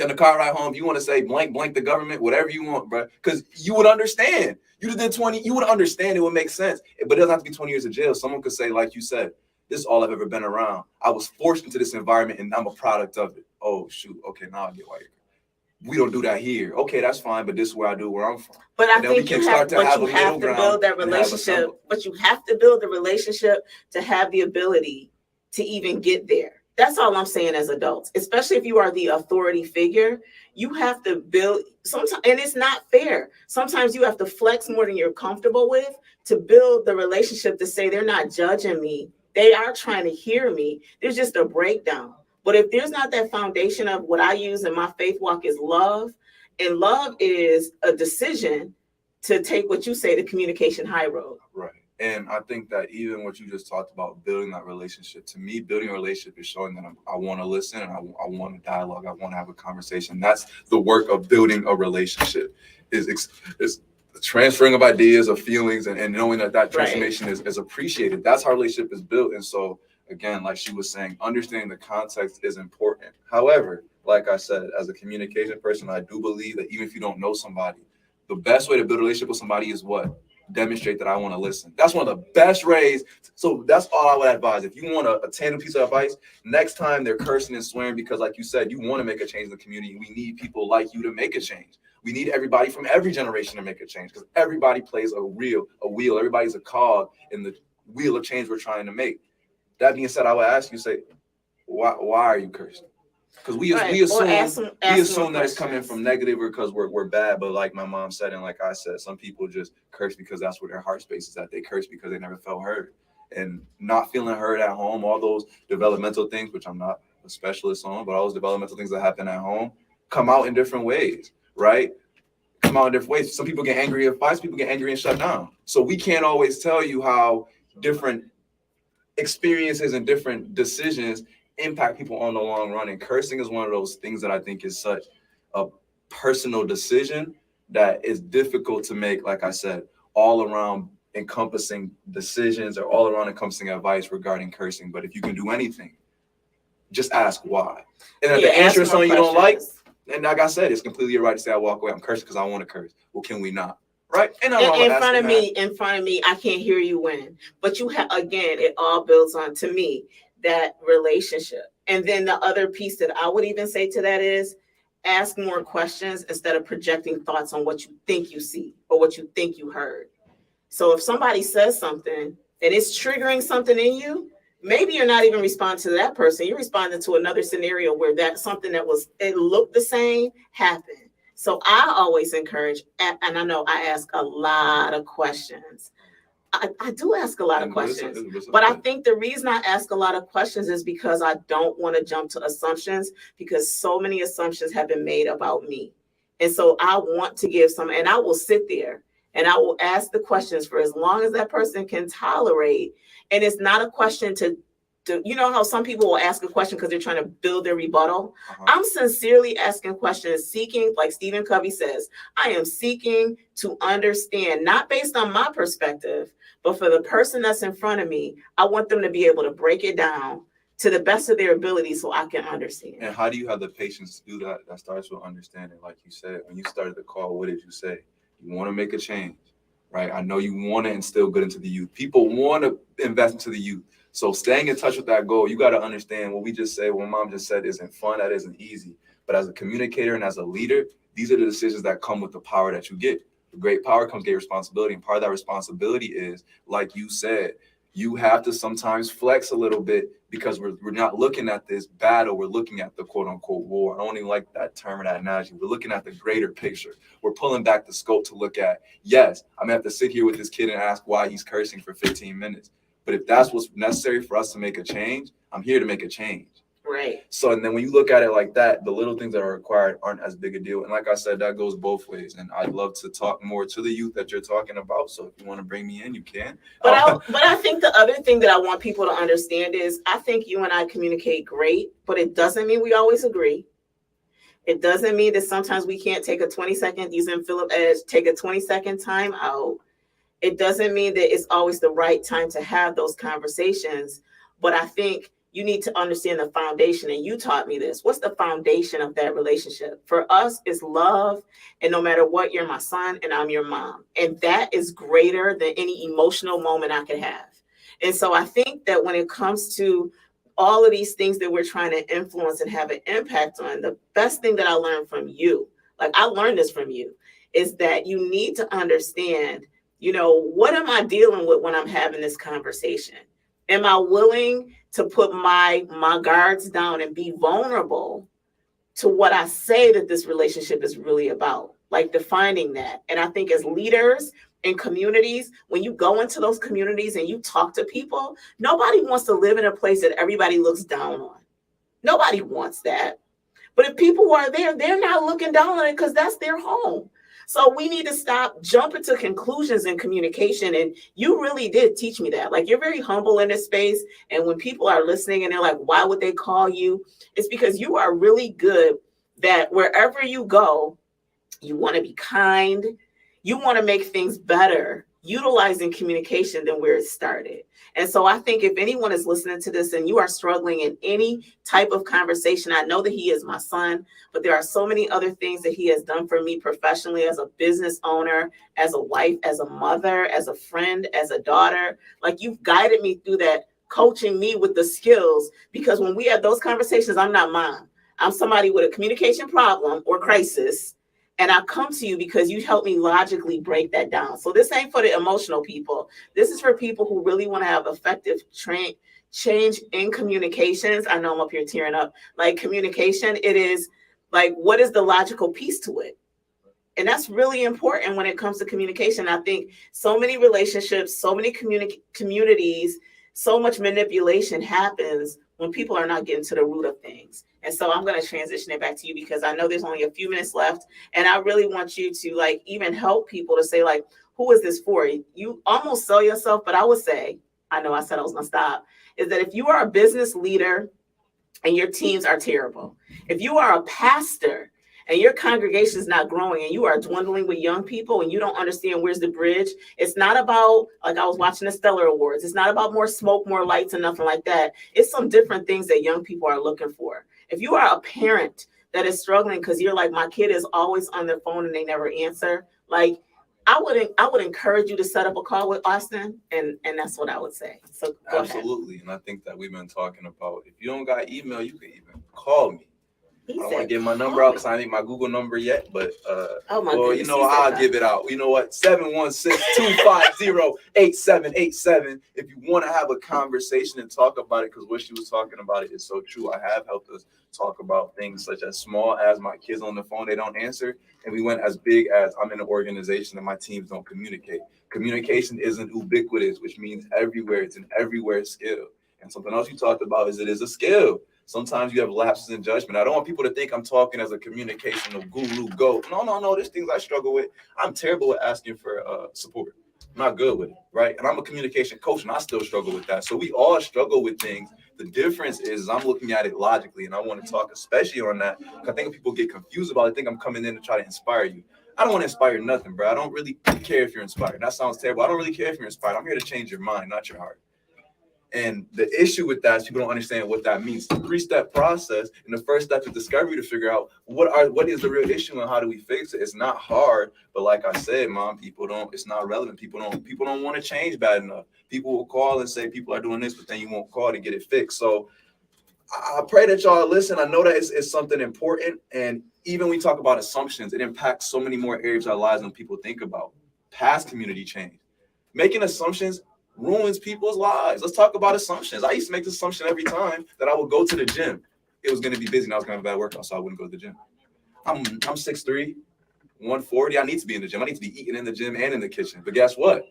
Speaker 1: In the car ride home, you want to say blank the government, whatever you want, bro, because you would understand. You did 20, you would understand. It would make sense. But it doesn't have to be 20 years of jail. Someone could say, like you said, this is all I've ever been around. I was forced into this environment and I'm a product of it. Oh, shoot. Okay, now I get why you're. We don't do that here. Okay, that's fine, but this is where I do where I'm from.
Speaker 2: But I think you have to build that relationship. But you have to build the relationship to have the ability to even get there. That's all I'm saying as adults, especially if you are the authority figure. You have to build sometimes, and it's not fair. Sometimes you have to flex more than you're comfortable with to build the relationship to say they're not judging me. They are trying to hear me. There's just a breakdown. But if there's not that foundation of what I use in my faith walk is love, and love is a decision to take what you say, the communication high road.
Speaker 1: Right. And I think that even what you just talked about, building that relationship, to me, building a relationship is showing that I want to listen and I want to dialogue. I want to have a conversation. That's the work of building a relationship, is the transferring of ideas, of feelings, and knowing that transformation is appreciated. That's how a relationship is built. And so, again, like she was saying, understanding the context is important. However, like I said, as a communication person, I do believe that even if you don't know somebody, the best way to build a relationship with somebody is what? Demonstrate that I want to listen. That's one of the best ways. So that's all I would advise. If you want a tandem piece of advice, next time they're cursing and swearing, because like you said, you want to make a change in the community. We need people like you to make a change. We need everybody from every generation to make a change, because everybody plays a wheel. Everybody's a cog in the wheel of change we're trying to make. That being said, I would ask you, say, why are you cursing? Because we assume that it's coming from negative or because we're bad. But like my mom said, and like I said, some people just curse because that's where their heart space is at. They curse because they never felt heard. And not feeling heard at home, all those developmental things, which I'm not a specialist on, but all those developmental things that happen at home come out in different ways, right? Come out in different ways. Some people get angry at fights, people get angry and shut down. So we can't always tell you how different experiences and different decisions impact people on the long run. And cursing is one of those things that I think is such a personal decision that is difficult to make, like I said, all around encompassing decisions or all around encompassing advice regarding cursing. But if you can do anything, just ask why. And if the answer is something you don't like, and like I said, it's completely your right to say, I walk away, I'm cursing because I want to curse. Well, can we not? Right? And in front of me, I can't hear you win. But you have, again, it all builds on, to me, that relationship. And then the other piece that I would even say to that is ask more questions instead of projecting thoughts on what you think you see or what you think you heard. So if somebody says something and it's triggering something in you,
Speaker 2: maybe you're not even responding to that person. You're responding to another scenario where that something that it looked the same happened. So I always encourage, and I know I ask a lot of questions. I do ask a lot of questions, but I think the reason I ask a lot of questions is because I don't want to jump to assumptions, because so many assumptions have been made about me. And so I want to give some, and I will sit there and I will ask the questions for as long as that person can tolerate. And it's not a question to you know how some people will ask a question because they're trying to build their rebuttal. I'm sincerely asking questions, seeking, like Stephen Covey says, I am seeking to understand, not based on my perspective, but for the person that's in front of me. I want them to be able to break it down to the best of their ability so I can understand.
Speaker 1: And how do you have the patience to do that? That starts with understanding. Like you said, when you started the call, what did you say? You want to make a change, right? I know you want to instill good into the youth. People want to invest into the youth. So staying in touch with that goal, you got to understand what we just said, what Mom just said isn't fun, that isn't easy. But as a communicator and as a leader, these are the decisions that come with the power that you get. With great power comes great responsibility. And part of that responsibility is, like you said, you have to sometimes flex a little bit because we're not looking at this battle. We're looking at the quote unquote war. I don't even like that term or that analogy. We're looking at the greater picture. We're pulling back the scope to look at, yes, I'm gonna have to sit here with this kid and ask why he's cursing for 15 minutes. But if that's what's necessary for us to make a change, I'm here to make a change.
Speaker 2: Right.
Speaker 1: So, and then when you look at it like that, the little things that are required aren't as big a deal. And like I said, that goes both ways. And I'd love to talk more to the youth that you're talking about. So if you want to bring me in, you can.
Speaker 2: But I think the other thing that I want people to understand is I think you and I communicate great, but it doesn't mean we always agree. It doesn't mean that sometimes we can't take a 20-second, using Philip Edge, take a 20-second time out. It doesn't mean that it's always the right time to have those conversations. But I think you need to understand the foundation. And you taught me this. What's the foundation of that relationship? For us, it's love. And no matter what, you're my son and I'm your mom. And that is greater than any emotional moment I could have. And so I think that when it comes to all of these things that we're trying to influence and have an impact on, the best thing that I learned from you, like I learned this from you, is that you need to understand, you know, what am I dealing with when I'm having this conversation? Am I willing to put my guards down and be vulnerable to what I say that this relationship is really about? Like defining that. And I think as leaders in communities, when you go into those communities and you talk to people, nobody wants to live in a place that everybody looks down on. Nobody wants that. But if people are there, they're not looking down on it because that's their home. So we need to stop jumping to conclusions in communication. And you really did teach me that. Like, you're very humble in this space. And when people are listening and they're like, why would they call you? It's because you are really good that wherever you go, you want to be kind. You want to make things better, utilizing communication than where it started. And so I think if anyone is listening to this and you are struggling in any type of conversation, I know that he is my son, but there are so many other things that he has done for me professionally as a business owner, as a wife, as a mother, as a friend, as a daughter. Like, you've guided me through that, coaching me with the skills, because when we have those conversations, I'm not mom. I'm somebody with a communication problem or crisis. And I come to you because you help me logically break that down. So this ain't for the emotional people. This is for people who really want to have effective change in communications. I know I'm up here tearing up. Like, communication, it is like, what is the logical piece to it? And that's really important when it comes to communication. I think so many relationships, so many communities, so much manipulation happens when people are not getting to the root of things. And so I'm going to transition it back to you because I know there's only a few minutes left. And I really want you to, like, even help people to say, like, who is this for? You almost sell yourself, but I would say, I know I said I was going to stop, is that if you are a business leader and your teams are terrible, if you are a pastor and your congregation is not growing and you are dwindling with young people and you don't understand where's the bridge, it's not about, like, I was watching the Stellar Awards. It's not about more smoke, more lights, and nothing like that. It's some different things that young people are looking for. If you are a parent that is struggling because you're like, my kid is always on their phone and they never answer, like, I would encourage you to set up a call with Austin, and that's what I would say. So go
Speaker 1: absolutely ahead. And I think that we've been talking about, if you don't got email, you can even call me. I don't want to give my number out because I ain't my Google number yet, but
Speaker 2: goodness,
Speaker 1: you know, I'll give it out. You know what? 716-250-8787. If you want to have a conversation and talk about it, because what she was talking about it is so true. I have helped us talk about things such as small as my kids on the phone, they don't answer. And we went as big as I'm in an organization and my teams don't communicate. Communication isn't ubiquitous, which means everywhere. It's an everywhere skill. And something else you talked about is it is a skill. Sometimes you have lapses in judgment. I don't want people to think I'm talking as a communicational guru go. No. There's things I struggle with. I'm terrible at asking for support. I'm not good with it, right? And I'm a communication coach, and I still struggle with that. So we all struggle with things. The difference is I'm looking at it logically, and I want to talk especially on that. I think people get confused about it. I think I'm coming in to try to inspire you. I don't want to inspire nothing, bro. I don't really care if you're inspired. That sounds terrible. I don't really care if you're inspired. I'm here to change your mind, not your heart. And the issue with that is people don't understand what that means. It's a 3-step process, and the first step is discovery to figure out what is the real issue and how do we fix it. It's not hard, but like I said, Mom, it's not relevant. People don't want to change bad enough. People will call and say people are doing this, but then you won't call to get it fixed. So I pray that y'all listen. I know that it's something important, and even when we talk about assumptions, it impacts so many more areas of our lives than people think about. Past community change, making assumptions ruins people's lives. Let's talk about assumptions. I used to make this assumption every time that I would go to the gym. It was going to be busy and I was going to have a bad workout, so I wouldn't go to the gym. I'm 6'3", 140. I need to be in the gym. I need to be eating in the gym and in the kitchen. But guess what?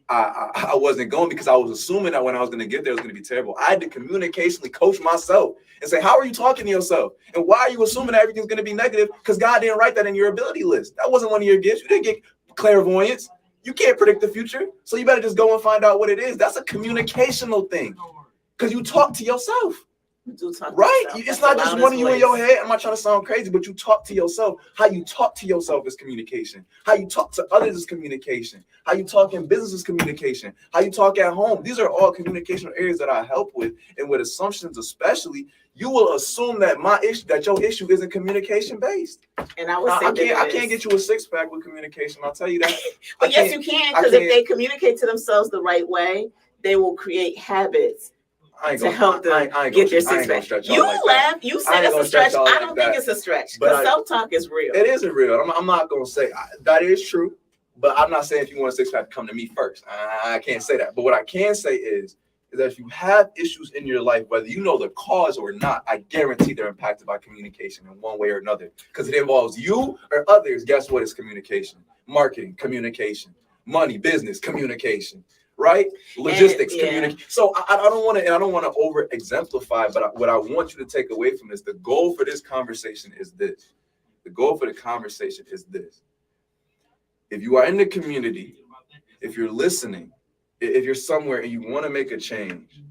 Speaker 1: I wasn't going because I was assuming that when I was going to get there, it was going to be terrible. I had to communicationally coach myself and say, how are you talking to yourself? And why are you assuming that everything's going to be negative? Because God didn't write that in your ability list. That wasn't one of your gifts. You didn't get clairvoyance. You can't predict the future, so you better just go and find out what it is. That's a communicational thing, because you talk to yourself, right? It's not just one of you in your head. I'm not trying to sound crazy, but you talk to yourself. How you talk to yourself is communication. How you talk to others is communication. How you talk in business is communication. How you talk at home. These are all communicational areas that I help with, and with assumptions especially. You will assume that your issue isn't communication based. And I would say I can't get you a 6-pack with communication. I'll tell you that.
Speaker 2: But yes, you can, because if they communicate to themselves the right way, they will create habits to help them get their 6-pack. You laugh. You said it's a stretch. I don't think it's a stretch, because self-talk is real.
Speaker 1: It isn't real. I'm not gonna say that is true, but I'm not saying if you want a 6-pack, come to me first. I can't say that. But what I can say is that if you have issues in your life, whether you know the cause or not, I guarantee they're impacted by communication in one way or another, because it involves you or others. Guess what? It's communication, marketing, communication, money, business, communication, right? Logistics, communication. So I don't want to over exemplify, but what I want you to take away from this, the goal for this conversation is this. The goal for the conversation is this. If you are in the community, if you're listening, if you're somewhere and you want to make a change,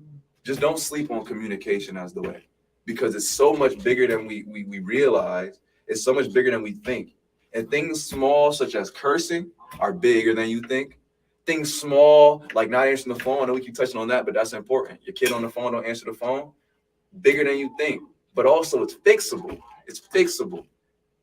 Speaker 1: just don't sleep on communication as the way, because it's so much bigger than we realize. It's so much bigger than we think. And things small, such as cursing, are bigger than you think. Things small, like not answering the phone. I know we keep touching on that, but that's important. Your kid on the phone don't answer the phone. Bigger than you think. But also it's fixable. It's fixable.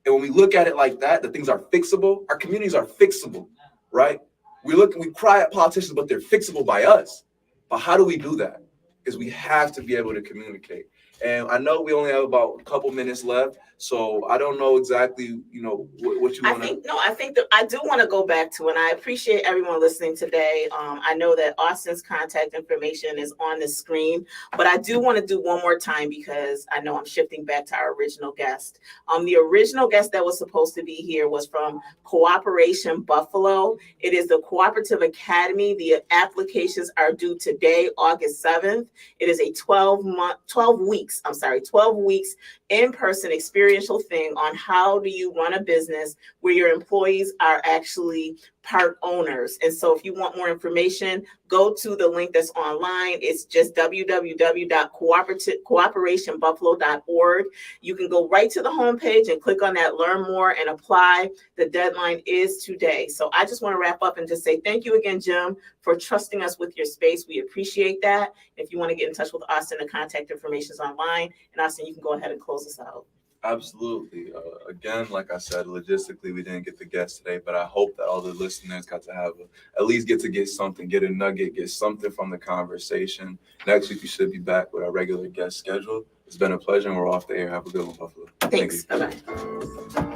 Speaker 1: And when we look at it like that, the things are fixable. Our communities are fixable, right? We cry at politicians, but they're fixable by us. But how do we do that? Is we have to be able to communicate. And I know we only have about a couple minutes left, so I don't know exactly, what you want to.
Speaker 2: I think that I do want to go back to, and I appreciate everyone listening today. I know that Austin's contact information is on the screen, but I do want to do one more time, because I know I'm shifting back to our original guest. The original guest that was supposed to be here was from Cooperation Buffalo. It is the Cooperative Academy. The applications are due today, August 7th. It is a 12 weeks in-person experiential thing on how do you run a business where your employees are actually part owners. And so if you want more information, go to the link that's online. It's just www.cooperationbuffalo.org. You can go right to the homepage and click on that Learn More and apply. The deadline is today. So I just want to wrap up and just say thank you again, Jim, for trusting us with your space. We appreciate that. If you want to get in touch with Austin, the contact information is online. And Austin, you can go ahead and close us out.
Speaker 1: Absolutely. Again, like I said, logistically, we didn't get the guest today, but I hope that all the listeners got to have at least get something, get a nugget, get something from the conversation. Next week, we should be back with our regular guest schedule. It's been a pleasure, and we're off the air. Have a good one, Buffalo.
Speaker 2: Thanks. Bye-bye.